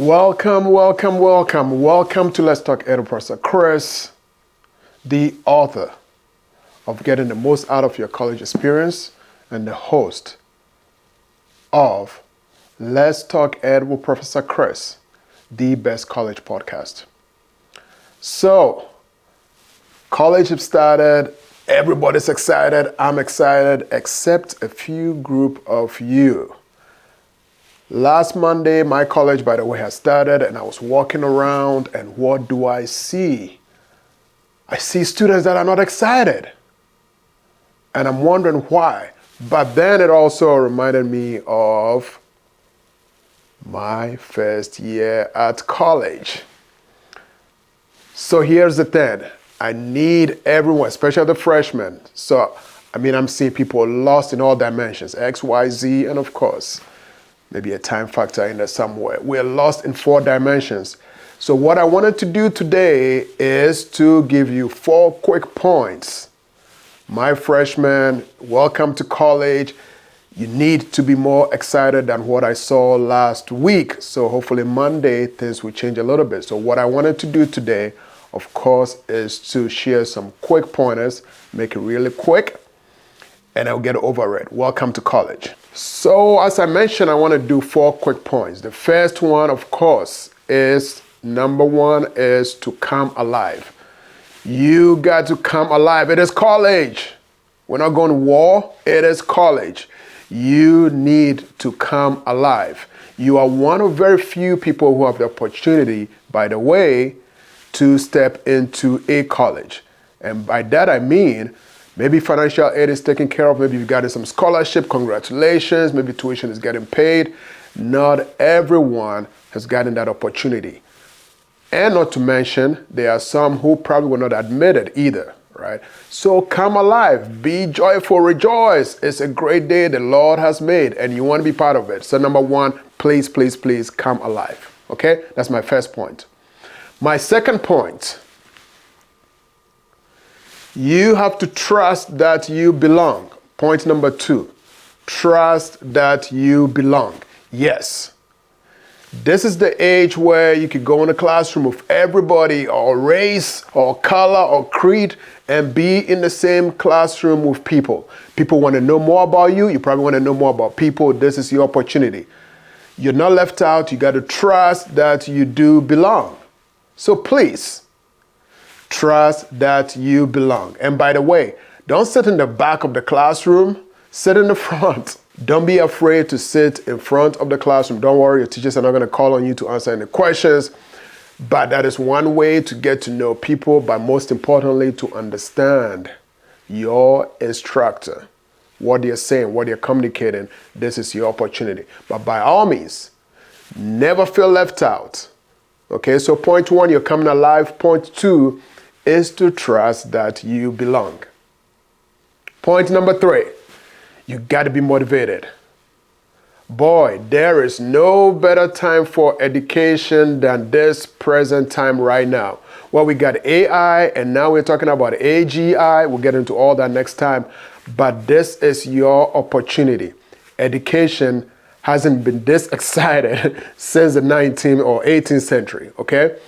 Welcome to Let's Talk Ed with Professor Chris, the author of Getting the Most Out of Your College Experience and the host of Let's Talk Ed with Professor Chris, the best college podcast. So, college has started, everybody's excited, I'm excited, except a few group of you. Last Monday, my college, by the way, has started, and I was walking around, and what do I see? I see students that are not excited, and I'm wondering why. But then it also reminded me of my first year at college. So here's the thing. I need everyone, especially the freshmen. I'm seeing people lost in all dimensions, X, Y, Z, and of course, maybe a time factor in there somewhere. We're lost in 4 dimensions. So what I wanted to do today is to give you 4 quick points. My freshmen, welcome to college. You need to be more excited than what I saw last week. So hopefully Monday, things will change a little bit. So what I wanted to do today, of course, is to share some quick pointers, make it really quick, and I'll get over it. Welcome to college. So as I mentioned, I want to do 4 quick points. The first one, of course, is number 1 is to come alive. You got to come alive. It is college. We're not going to war. It is college. You need to come alive. You are one of very few people who have the opportunity, by the way, to step into a college. And by that I mean, maybe financial aid is taken care of. Maybe you've gotten some scholarship. Congratulations. Maybe tuition is getting paid. Not everyone has gotten that opportunity. And not to mention, there are some who probably were not admitted either, right? So come alive. Be joyful. Rejoice. It's a great day the Lord has made, and you want to be part of it. So number 1, please come alive. Okay? That's my first point. My second point, you have to trust that you belong. Point number 2, trust that you belong. Yes. This is the age where you could go in a classroom with everybody, or race, or color, or creed, and be in the same classroom with people. People want to know more about you. You probably want to know more about people. This is your opportunity. You're not left out. You got to trust that you do belong. So please, trust that you belong. And by the way, don't sit in the back of the classroom. Sit in the front. Don't be afraid to sit in front of the classroom. Don't worry, your teachers are not going to call on you to answer any questions. But that is one way to get to know people, but most importantly, to understand your instructor, what they're saying, what they're communicating. This is your opportunity. But by all means, never feel left out. Okay, so point 1, you're coming alive. Point 2 is to trust that you belong. Point number 3, you got to be motivated. Boy, there is no better time for education than this present time right now. Well, we got AI, and now we're talking about AGI. We'll get into all that next time. But this is your opportunity. Education hasn't been this excited since the 19th or 18th century, okay?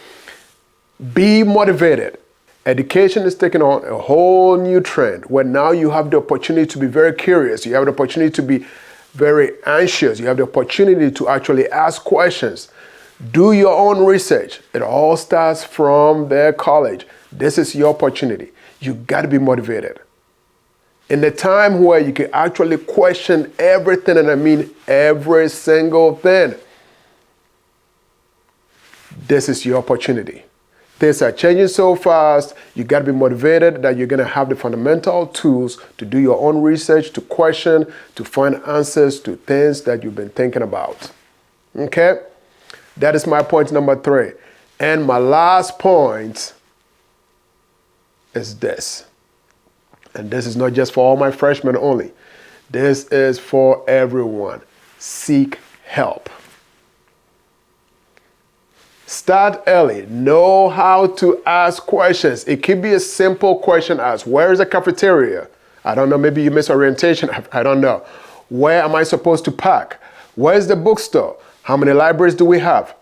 Be motivated. Education is taking on a whole new trend where now you have the opportunity to be very curious. You have the opportunity to be very anxious. You have the opportunity to actually ask questions. Do your own research. It all starts from their college. This is your opportunity. You got to be motivated. In the time where you can actually question everything, and I mean every single thing, this is your opportunity. Things are changing so fast, you got to be motivated that you're going to have the fundamental tools to do your own research, to question, to find answers to things that you've been thinking about. Okay? That is my point number 3. And my last point is this. And this is not just for all my freshmen only. This is for everyone. Seek help. Start early. Know how to ask questions. It could be a simple question as, where is the cafeteria? I don't know, maybe you missed orientation. I don't know. Where am I supposed to park? Where's the bookstore? How many libraries do we have?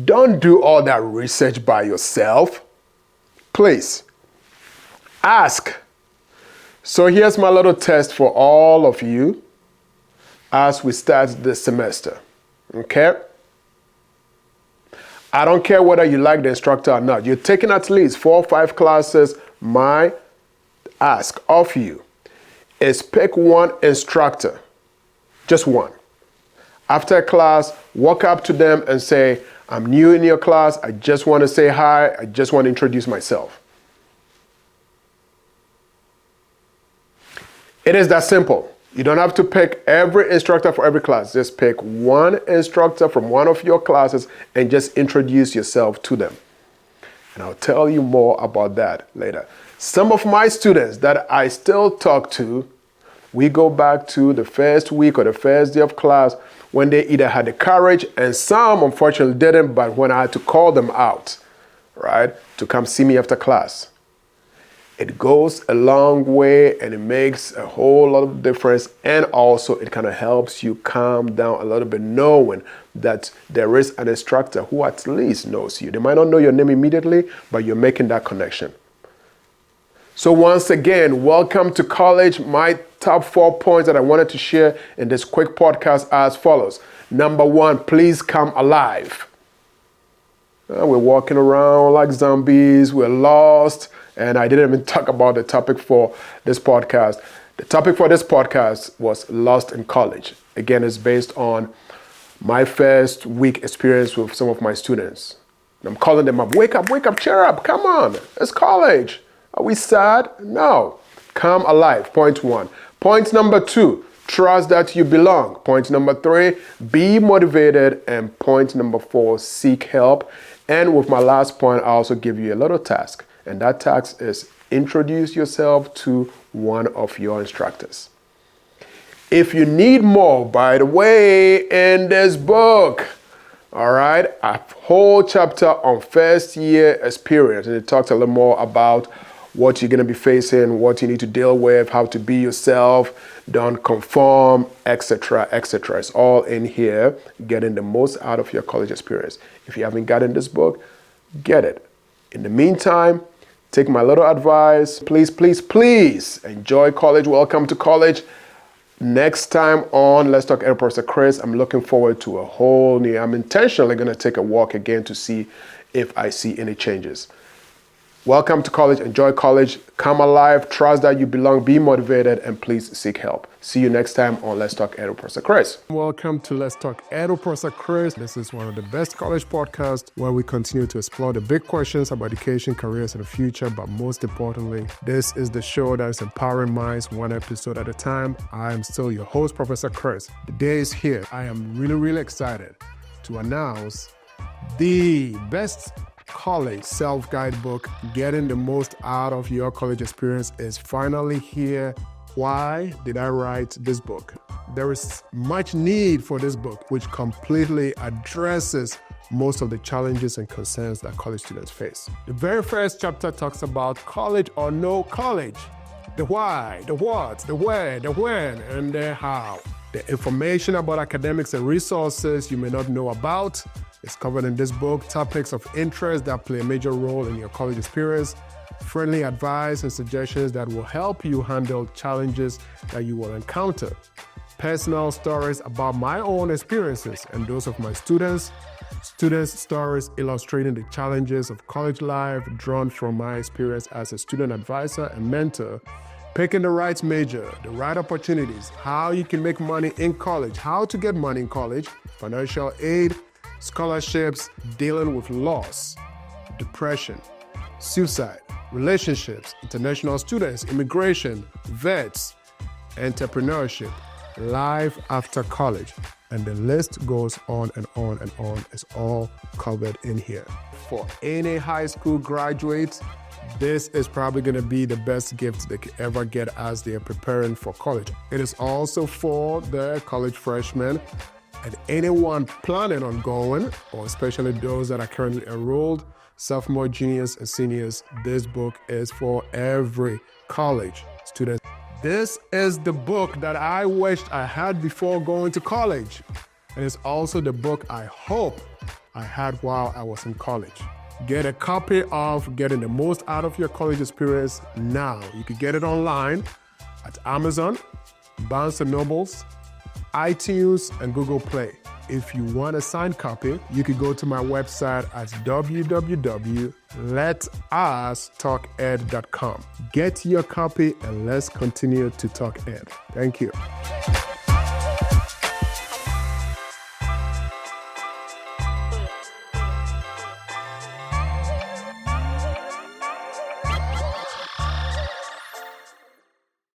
Don't do all that research by yourself. Please, ask. So here's my little test for all of you as we start this semester, okay? I don't care whether you like the instructor or not. You're taking at least 4 or 5 classes. My ask of you is pick one instructor, just one. After class, walk up to them and say, I'm new in your class. I just want to say hi. I just want to introduce myself. It is that simple. You don't have to pick every instructor for every class. Just pick one instructor from one of your classes and just introduce yourself to them. And I'll tell you more about that later. Some of my students that I still talk to, we go back to the first week or the first day of class when they either had the courage, and some unfortunately didn't, but when I had to call them out, right, to come see me after class. It goes a long way and it makes a whole lot of difference, and also it kind of helps you calm down a little bit knowing that there is an instructor who at least knows you. They might not know your name immediately, but you're making that connection. So once again, welcome to college. My top 4 points that I wanted to share in this quick podcast are as follows. Number 1, please come alive. We're walking around like zombies. We're lost. And I didn't even talk about the topic for this podcast. The topic for this podcast was lost in college. Again, it's based on my first week experience with some of my students. I'm calling them up. Wake up, cheer up. Come on, it's college. Are we sad? No. Come alive. Point 1. Point number 2, trust that you belong. Point number 3, be motivated. And point number 4, seek help. And with my last point, I also give you a little task. And that task is introduce yourself to one of your instructors. If you need more, by the way, in this book, all right, a whole chapter on first year experience. And it talks a little more about what you're going to be facing, what you need to deal with, how to be yourself, don't conform, etc., etc. It's all in here, getting the most out of your college experience. If you haven't gotten this book, get it. In the meantime, take my little advice. Please, please, please enjoy college. Welcome to college. Next time on Let's Talk Ed Professor Chris, I'm looking forward to a whole new, I'm intentionally going to take a walk again to see if I see any changes. Welcome to college. Enjoy college. Come alive. Trust that you belong. Be motivated. And please seek help. See you next time on Let's Talk Ed Professor Chris. Welcome to Let's Talk Ed Professor Chris. This is one of the best college podcasts where we continue to explore the big questions about education, careers, and the future. But most importantly, this is the show that is empowering minds one episode at a time. I am still your host, Professor Chris. The day is here. I am really, really excited to announce the best college self-guide book, Getting the Most Out of Your College Experience, is finally here. Why did I write this book? There is much need for this book, which completely addresses most of the challenges and concerns that college students face. The very first chapter talks about college or no college, the why, the what, the where, the when, and the how. The information about academics and resources you may not know about is covered in this book. Topics of interest that play a major role in your college experience. Friendly advice and suggestions that will help you handle challenges that you will encounter. Personal stories about my own experiences and those of my students. Students' stories illustrating the challenges of college life drawn from my experience as a student advisor and mentor. Picking the right major, the right opportunities, how you can make money in college, how to get money in college, financial aid, scholarships, dealing with loss, depression, suicide, relationships, international students, immigration, vets, entrepreneurship, life after college, and the list goes on and on and on. It's all covered in here. For any high school graduates, this is probably going to be the best gift they could ever get as they are preparing for college. It is also for the college freshmen and anyone planning on going, or especially those that are currently enrolled, sophomore, juniors, and seniors. This book is for every college student. This is the book that I wished I had before going to college. And it's also the book I hope I had while I was in college. Get a copy of Getting the Most Out of Your College Experience now. You can get it online at Amazon, Barnes & Nobles, iTunes, and Google Play. If you want a signed copy, you can go to my website at www.letustalked.com. Get your copy and let's continue to talk ed. Thank you.